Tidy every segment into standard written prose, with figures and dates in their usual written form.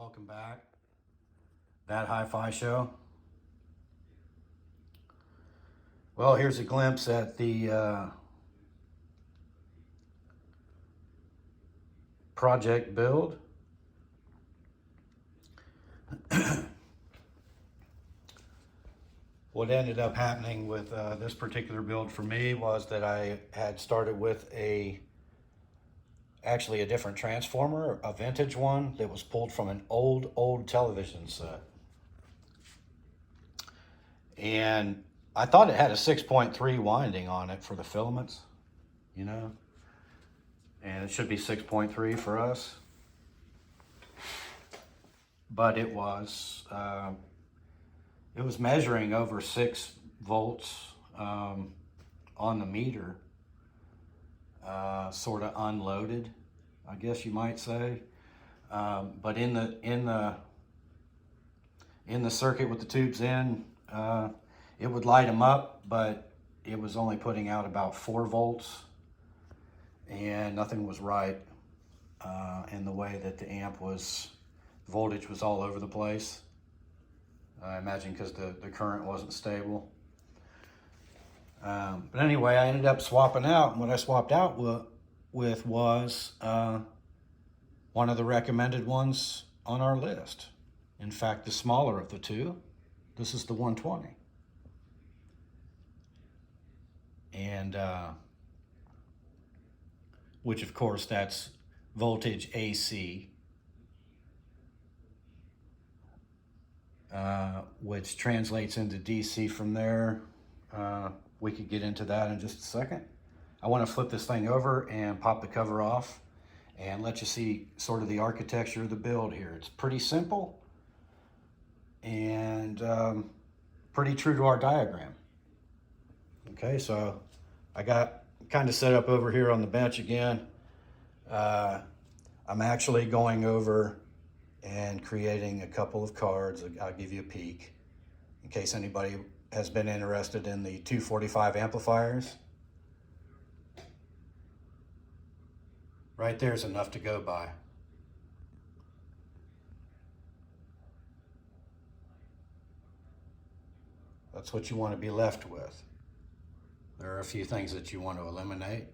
welcome back. That HiFi Show. Well, here's a glimpse at the project build. What ended up happening with this particular build for me was that I had started with actually a different transformer, a vintage one that was pulled from an old television set. And I thought it had a 6.3 winding on it for the filaments, you know, and it should be 6.3 for us. But it was measuring over 6 volts on the meter, sort of unloaded, I guess you might say. But in the circuit with the tubes in, it would light them up, but it was only putting out about 4 volts, and nothing was right in the way that the amp was. Voltage was all over the place. I imagine because the current wasn't stable. But anyway, I ended up swapping out, and what I swapped out with was one of the recommended ones on our list. In fact, the smaller of the two. This is the 120. And which of course that's voltage AC, which translates into DC from there. We could get into that in just a second. I want to flip this thing over and pop the cover off and let you see sort of the architecture of the build here. It's pretty simple and pretty true to our diagram. Okay, so I got kind of set up over here on the bench again. I'm actually going over and creating a couple of cards. I'll give you a peek in case anybody has been interested in the 245 amplifiers. Right there's enough to go by. That's what you want to be left with. There are a few things that you want to eliminate.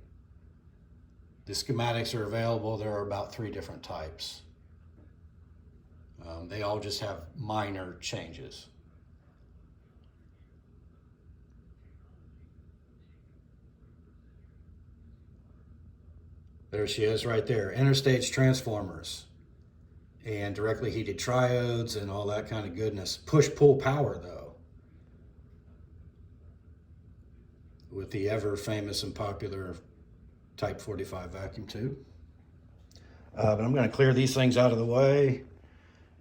The schematics are available. There are about 3 different types. They all just have minor changes. There she is right there. Interstage transformers and directly heated triodes and all that kind of goodness. Push-pull power though, with the ever famous and popular Type 45 vacuum tube. But I'm going to clear these things out of the way.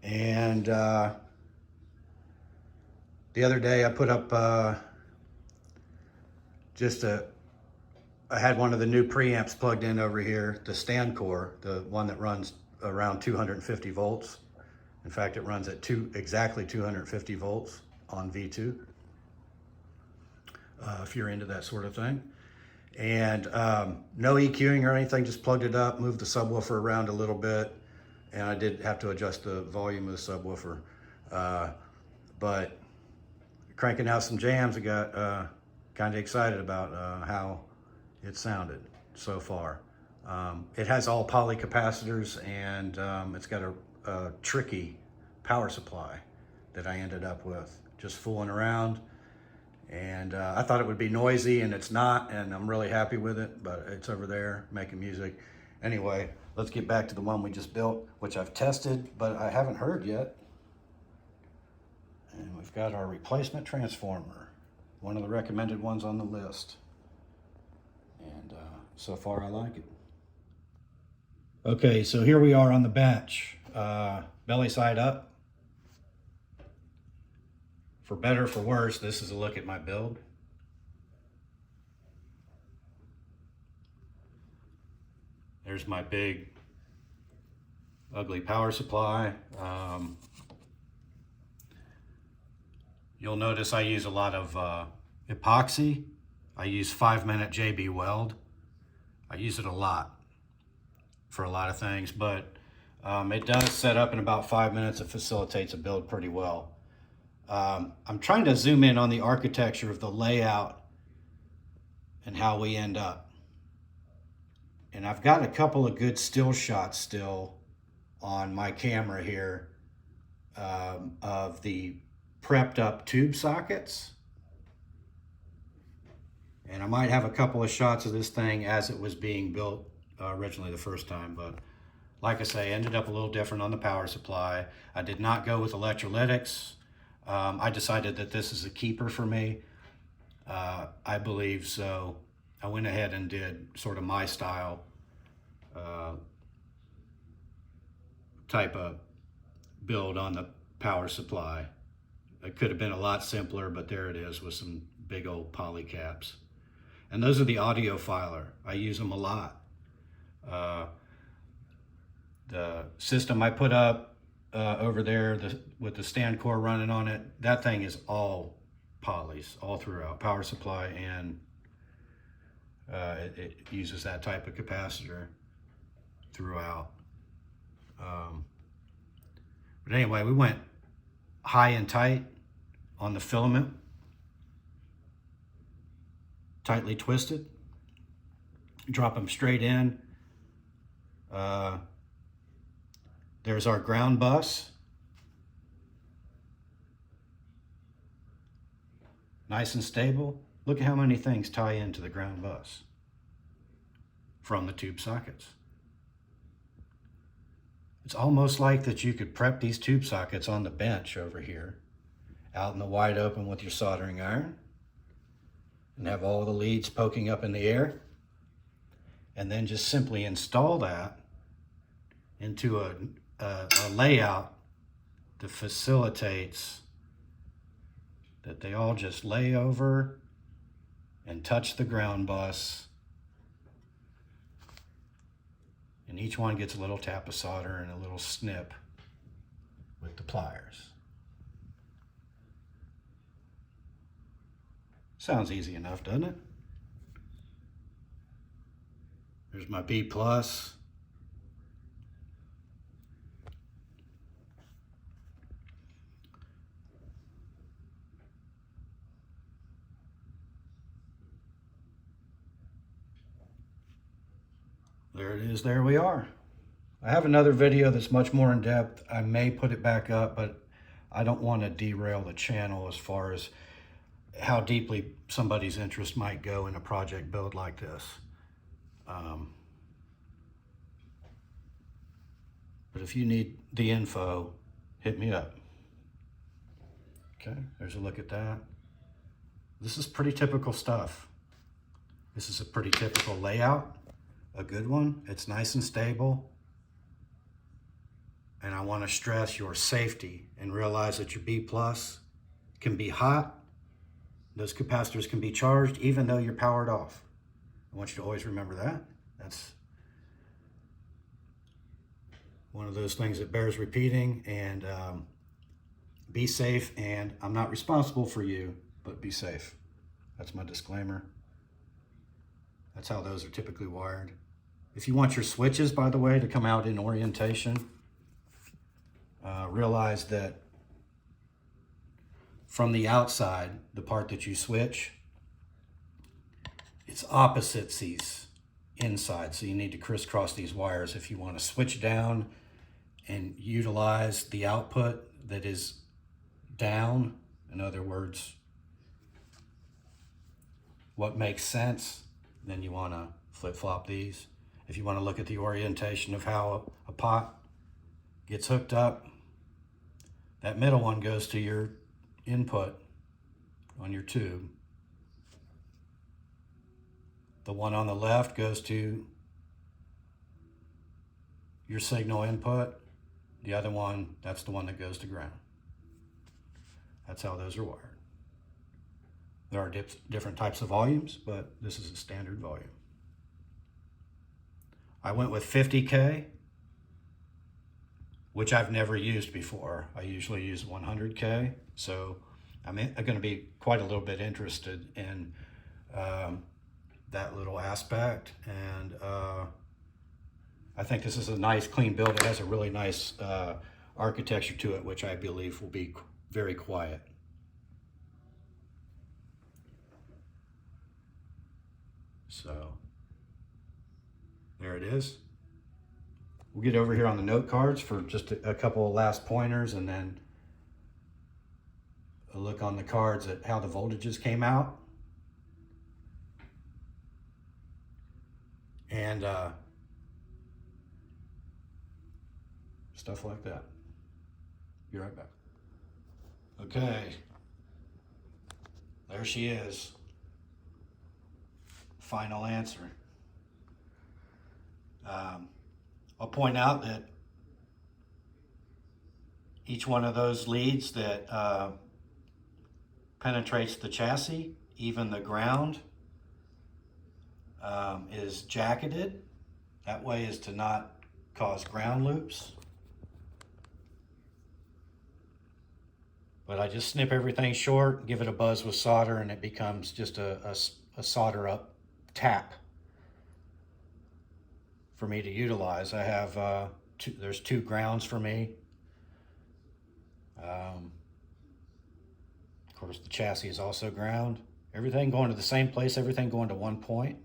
And the other day I put up I had one of the new preamps plugged in over here, the stand core, the one that runs around 250 volts. In fact, it runs at exactly 250 volts on V2, if you're into that sort of thing. And no EQing or anything, just plugged it up, moved the subwoofer around a little bit, and I did have to adjust the volume of the subwoofer. But cranking out some jams, I got kind of excited about how it sounded so far. It has all poly capacitors, and it's got a tricky power supply that I ended up with, just fooling around. And I thought it would be noisy, and it's not, and I'm really happy with it, but it's over there making music. Anyway, let's get back to the one we just built, which I've tested, but I haven't heard yet. And we've got our replacement transformer, one of the recommended ones on the list. And so far I like it. Okay, so here we are on the bench, belly side up. For better or for worse, this is a look at my build. There's my big, ugly power supply. You'll notice I use a lot of epoxy. I use 5-minute JB weld. I use it a lot for a lot of things, but It does set up in about 5 minutes. It facilitates a build pretty well. I'm trying to zoom in on the architecture of the layout and how we end up. And I've got a couple of good still shots still on my camera here of the prepped up tube sockets. And I might have a couple of shots of this thing as it was being built originally the first time, but like I say, ended up a little different on the power supply. I did not go with electrolytics. I decided that this is a keeper for me. I believe so. I went ahead and did sort of my style type of build on the power supply. It could have been a lot simpler, but there it is with some big old poly caps. And those are the audiofiler. I use them a lot. The system I put up over there with the stand core running on it, that thing is all polys all throughout, power supply, and it uses that type of capacitor throughout. But anyway, we went high and tight on the filament, tightly twisted, drop them straight in. There's our ground bus. Nice and stable. Look at how many things tie into the ground bus from the tube sockets. It's almost like that you could prep these tube sockets on the bench over here, out in the wide open with your soldering iron, and have all the leads poking up in the air, and then just simply install that into a layout that facilitates that they all just lay over and touch the ground bus, and each one gets a little tap of solder and a little snip with the pliers. Sounds easy enough, doesn't it? There's my B+. There it is, there we are. I have another video that's much more in depth. I may put it back up, but I don't want to derail the channel as far as how deeply somebody's interest might go in a project build like this. But if you need the info, hit me up. Okay, there's a look at that. This is pretty typical stuff. This is a pretty typical layout. A good one. It's nice and stable. And I want to stress your safety and realize that your B+ can be hot. Those capacitors can be charged even though you're powered off. I want you to always remember that. That's one of those things that bears repeating. And be safe. And I'm not responsible for you, but be safe. That's my disclaimer. That's how those are typically wired. If you want your switches, by the way, to come out in orientation, realize that from the outside, the part that you switch, it's opposite these inside. So you need to crisscross these wires if you want to switch down and utilize the output that is down. In other words, what makes sense, then you want to flip-flop these. If you want to look at the orientation of how a pot gets hooked up, that middle one goes to your input on your tube. The one on the left goes to your signal input. The other one, that's the one that goes to ground. That's how those are wired. There are different types of volumes, but this is a standard volume. I went with 50K, which I've never used before. I usually use 100K, so I'm going to be quite a little bit interested in that little aspect, and I think this is a nice, clean build. It has a really nice architecture to it, which I believe will be very quiet. So there it is. We'll get over here on the note cards for just a couple of last pointers, and then a look on the cards at how the voltages came out. And stuff like that. Be right back. Okay. There she is. Final answer. I'll point out that each one of those leads that penetrates the chassis, even the ground, is jacketed. That way is to not cause ground loops. But I just snip everything short, give it a buzz with solder, and it becomes just a solder up tap for me to utilize. I have there's two grounds for me. Of course, the chassis is also ground. Everything going to the same place, everything going to one point.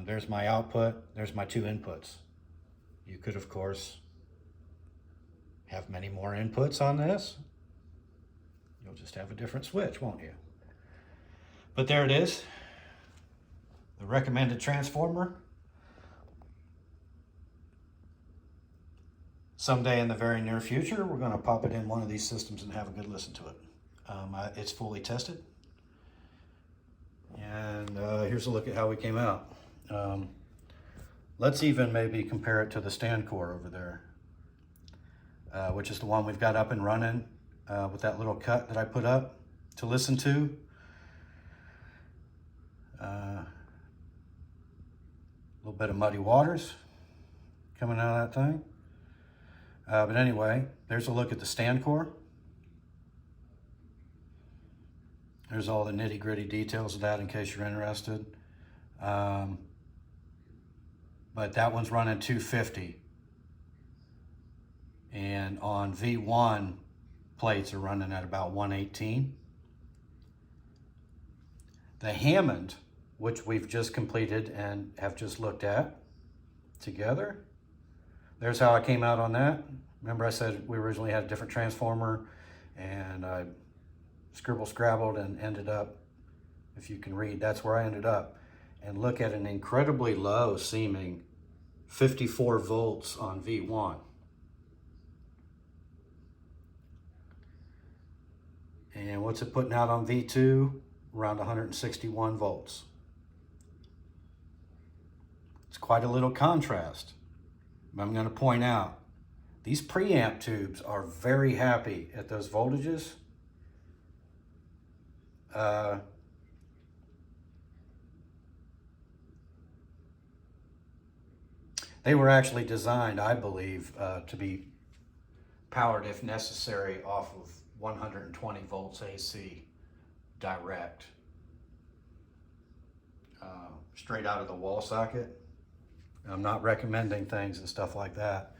There's my output, there's my two inputs. You could, of course, have many more inputs on this. You'll just have a different switch, won't you? But there it is, the recommended transformer. Someday in the very near future, we're going to pop it in one of these systems and have a good listen to it. It's fully tested. And here's a look at how we came out. Let's even maybe compare it to the stand core over there, which is the one we've got up and running with that little cut that I put up to listen to. A little bit of muddy waters coming out of that thing. But anyway, there's a look at the stand core. There's all the nitty gritty details of that in case you're interested. But that one's running 250. And on V1, plates are running at about 118. The Hammond, which we've just completed and have just looked at together, there's how I came out on that. Remember I said we originally had a different transformer, and I scrabbled and ended up, if you can read, that's where I ended up. And look at an incredibly low seeming 54 volts on V1. And what's it putting out on V2? Around 161 volts. It's quite a little contrast. I'm going to point out, these preamp tubes are very happy at those voltages. They were actually designed, I believe, to be powered, if necessary, off of 120 volts AC direct, straight out of the wall socket. I'm not recommending things and stuff like that.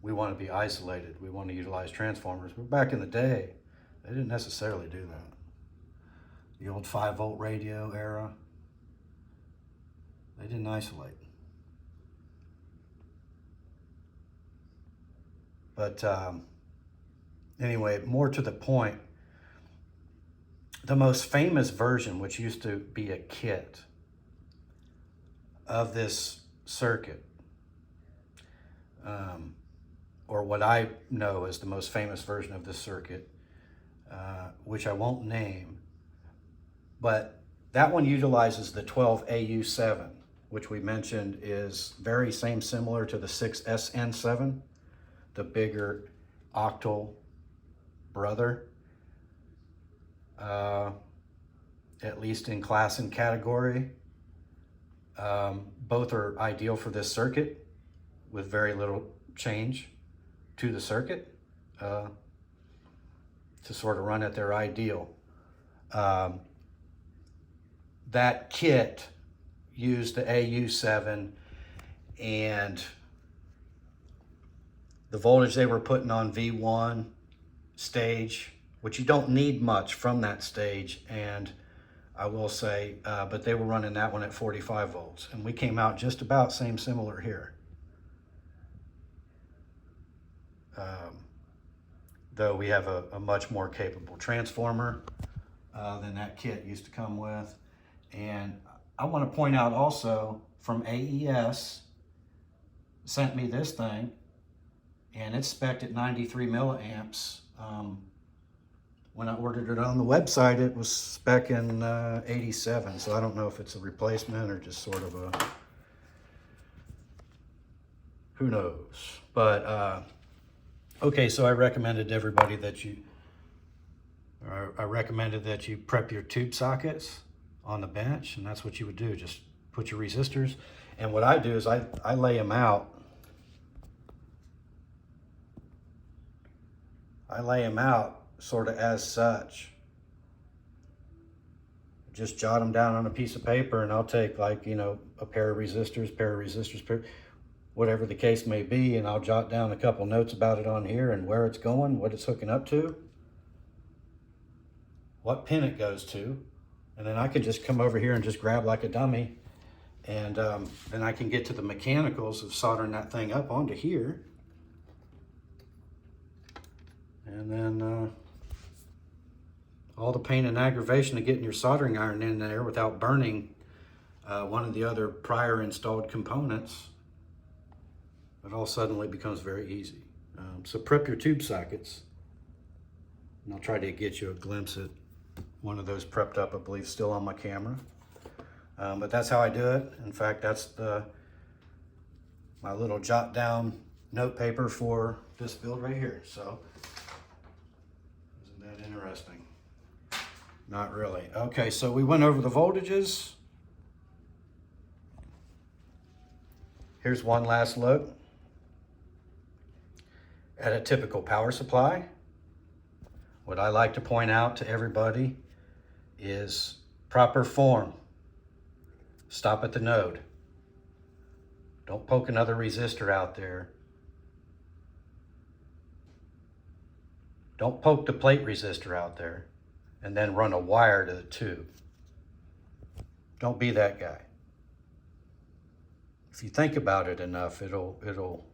We want to be isolated. We want to utilize transformers. But back in the day, they didn't necessarily do that. The old 5-volt radio era, they didn't isolate. But anyway, more to the point, the most famous version, which used to be a kit of this circuit, or what I know as the most famous version of this circuit, which I won't name, but that one utilizes the 12AU7, which we mentioned is very similar to the 6SN7, the bigger octal brother, at least in class and category. Both are ideal for this circuit with very little change to the circuit to sort of run at their ideal. That kit used the AU7 and the voltage they were putting on V1 stage, which you don't need much from that stage. And I will say, but they were running that one at 45 volts. And we came out just about similar here. Though we have a much more capable transformer than that kit used to come with. And I want to point out also, from AES, sent me this thing, and it's spec'd at 93 milliamps. When I ordered it on the website, it was spec'ing 87, so I don't know if it's a replacement or just sort of a, who knows. But okay, so I recommended to everybody that I recommended that you prep your tube sockets on the bench, and that's what you would do. Just put your resistors, and what I do is I lay them out. I lay them out sort of as such. Just jot them down on a piece of paper, and I'll take, like, you know, a pair of resistors, whatever the case may be, and I'll jot down a couple notes about it on here and where it's going, what it's hooking up to, what pin it goes to, and then I can just come over here and just grab like a dummy, and then I can get to the mechanicals of soldering that thing up onto here. And then all the pain and aggravation of getting your soldering iron in there without burning one of the other prior installed components, it all suddenly becomes very easy. So prep your tube sockets, and I'll try to get you a glimpse at one of those prepped up, I believe, still on my camera. But that's how I do it. In fact, that's my little jot down note paper for this build right here. So isn't that interesting? Not really. Okay, so we went over the voltages. Here's one last look at a typical power supply. What I like to point out to everybody is proper form. Stop at the node. Don't poke another resistor out there. Don't poke the plate resistor out there and then run a wire to the tube. Don't be that guy. If you think about it enough, it'll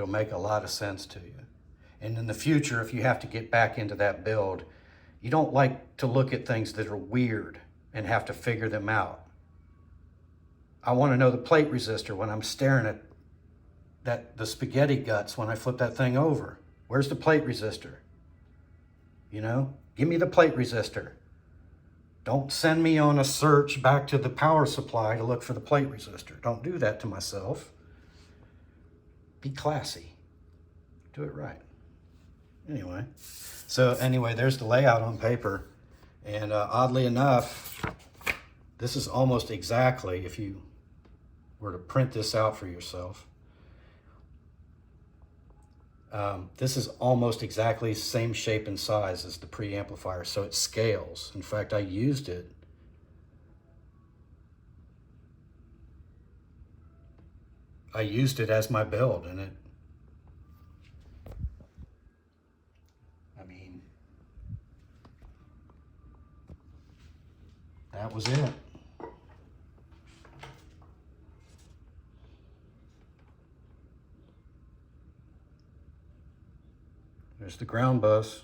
make a lot of sense to you. And in the future, if you have to get back into that build, you don't like to look at things that are weird and have to figure them out. I want to know the plate resistor when I'm staring at the spaghetti guts when I flip that thing over. Where's the plate resistor? You know, give me the plate resistor. Don't send me on a search back to the power supply to look for the plate resistor. Don't do that to myself. Be classy. Do it right. Anyway, there's the layout on paper. And oddly enough, this is almost exactly, if you were to print this out for yourself, this is almost exactly the same shape and size as the preamplifier, so it scales. In fact, I used it. I used it as my build, and that was it. There's the ground bus.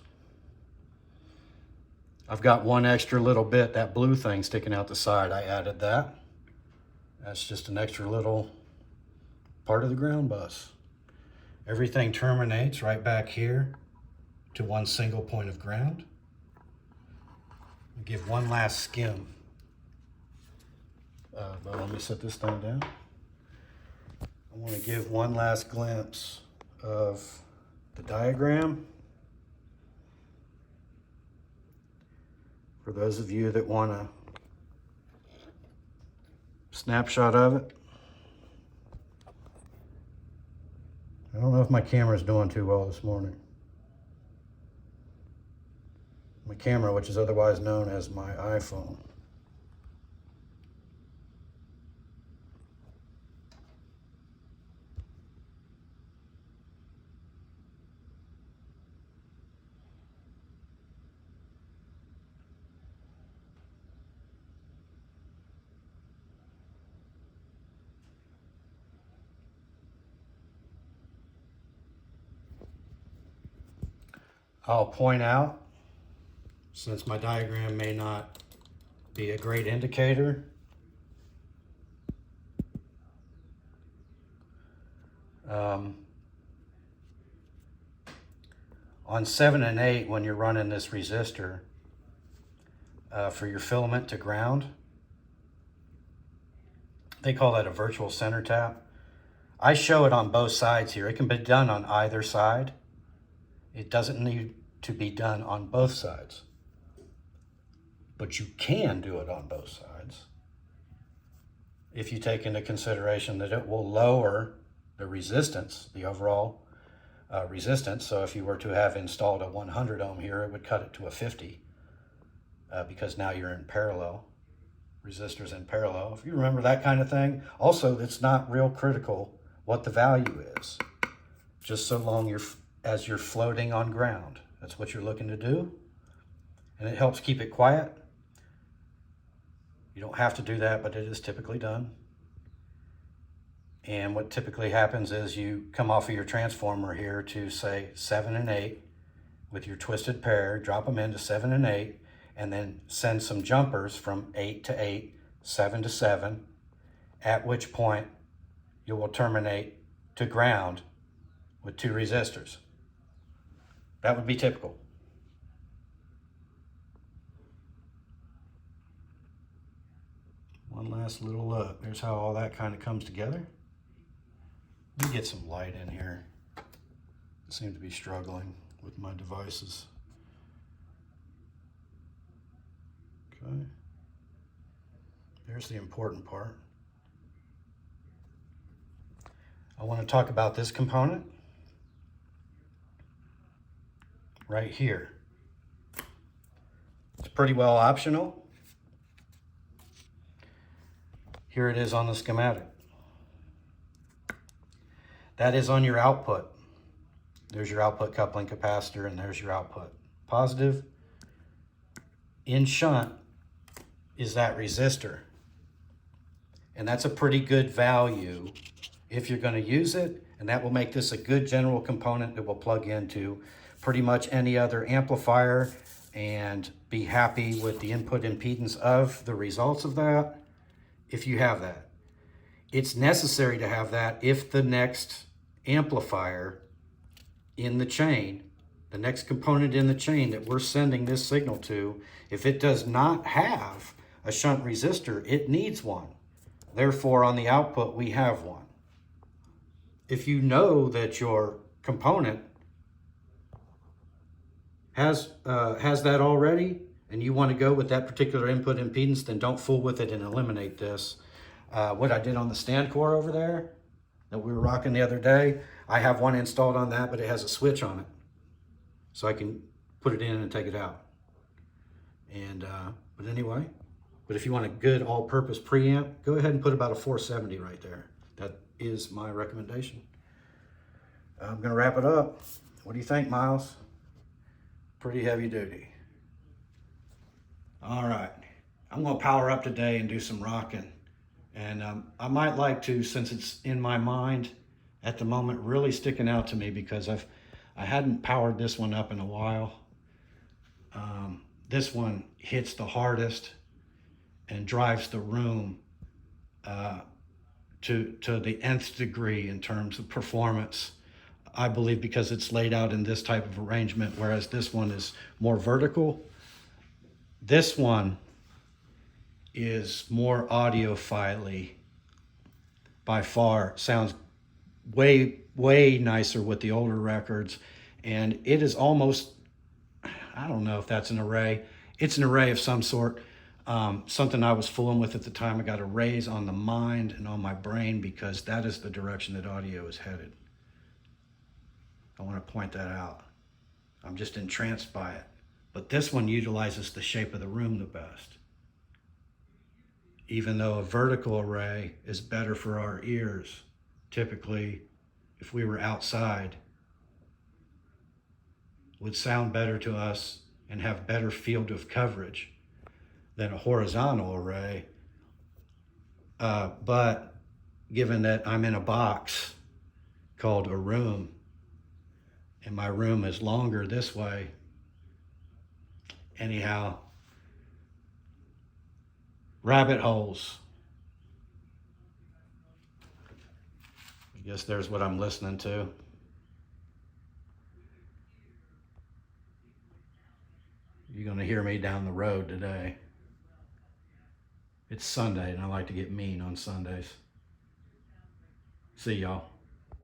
I've got one extra little bit, that blue thing sticking out the side. I added that. That's just an extra little part of the ground bus. Everything terminates right back here to one single point of ground. I'll give one last skim. But let me set this thing down. I want to give one last glimpse of the diagram. For those of you that want a snapshot of it. I don't know if my camera's doing too well this morning. My camera, which is otherwise known as my iPhone. I'll point out, since my diagram may not be a great indicator, on 7 and 8, when you're running this resistor for your filament to ground, they call that a virtual center tap. I show it on both sides here. It can be done on either side. It doesn't need to be done on both sides, but you can do it on both sides if you take into consideration that it will lower the resistance, the overall resistance. So if you were to have installed a 100 ohm here, it would cut it to a 50 because now you're in parallel, resistors in parallel. If you remember that kind of thing. Also, it's not real critical what the value is, just so long as you're floating on ground. That's what you're looking to do, and it helps keep it quiet. You don't have to do that, but it is typically done. And what typically happens is you come off of your transformer here to, say, 7 and 8 with your twisted pair, drop them into 7 and 8, and then send some jumpers from 8 to 8, 7 to 7, at which point you will terminate to ground with 2 resistors. That would be typical. One last little look. There's how all that kind of comes together. Let me get some light in here. I seem to be struggling with my devices. Okay. There's the important part. I want to talk about this component right here. It's pretty well optional. Here it is on the schematic. That is on your output. There's your output coupling capacitor, and there's your output. Positive in shunt is that resistor. And that's a pretty good value if you're going to use it, and that will make this a good general component that will plug into pretty much any other amplifier and be happy with the input impedance of the results of that if you have that. It's necessary to have that if the next amplifier in the chain, the next component in the chain that we're sending this signal to, if it does not have a shunt resistor, it needs one. Therefore, on the output, we have one. If you know that your component has that already, and you want to go with that particular input impedance, then don't fool with it and eliminate this. What I did on the stand core over there that we were rocking the other day, I have one installed on that, but it has a switch on it. So I can put it in and take it out. And, but anyway, but if you want a good all-purpose preamp, go ahead and put about a 470 right there. That is my recommendation. I'm gonna wrap it up. What do you think, Miles? Pretty heavy duty. All right, I'm gonna power up today and do some rocking. And I might like to, since it's in my mind at the moment, really sticking out to me because I hadn't powered this one up in a while. This one hits the hardest and drives the room to the nth degree in terms of performance. I believe because it's laid out in this type of arrangement, whereas this one is more vertical. This one is more audiophile by far. Sounds way nicer with the older records, and it is almost, I don't know if that's an array. It's an array of some sort. Something I was fooling with at the time. I got arrays on the mind and on my brain because that is the direction that audio is headed. I want to point that out. I'm just entranced by it. But this one utilizes the shape of the room the best. Even though a vertical array is better for our ears, typically, if we were outside, would sound better to us and have better field of coverage than a horizontal array. But given that I'm in a box called a room, and my room is longer this way. Anyhow, rabbit holes. I guess there's what I'm listening to. You're gonna hear me down the road today. It's Sunday and I like to get mean on Sundays. See y'all.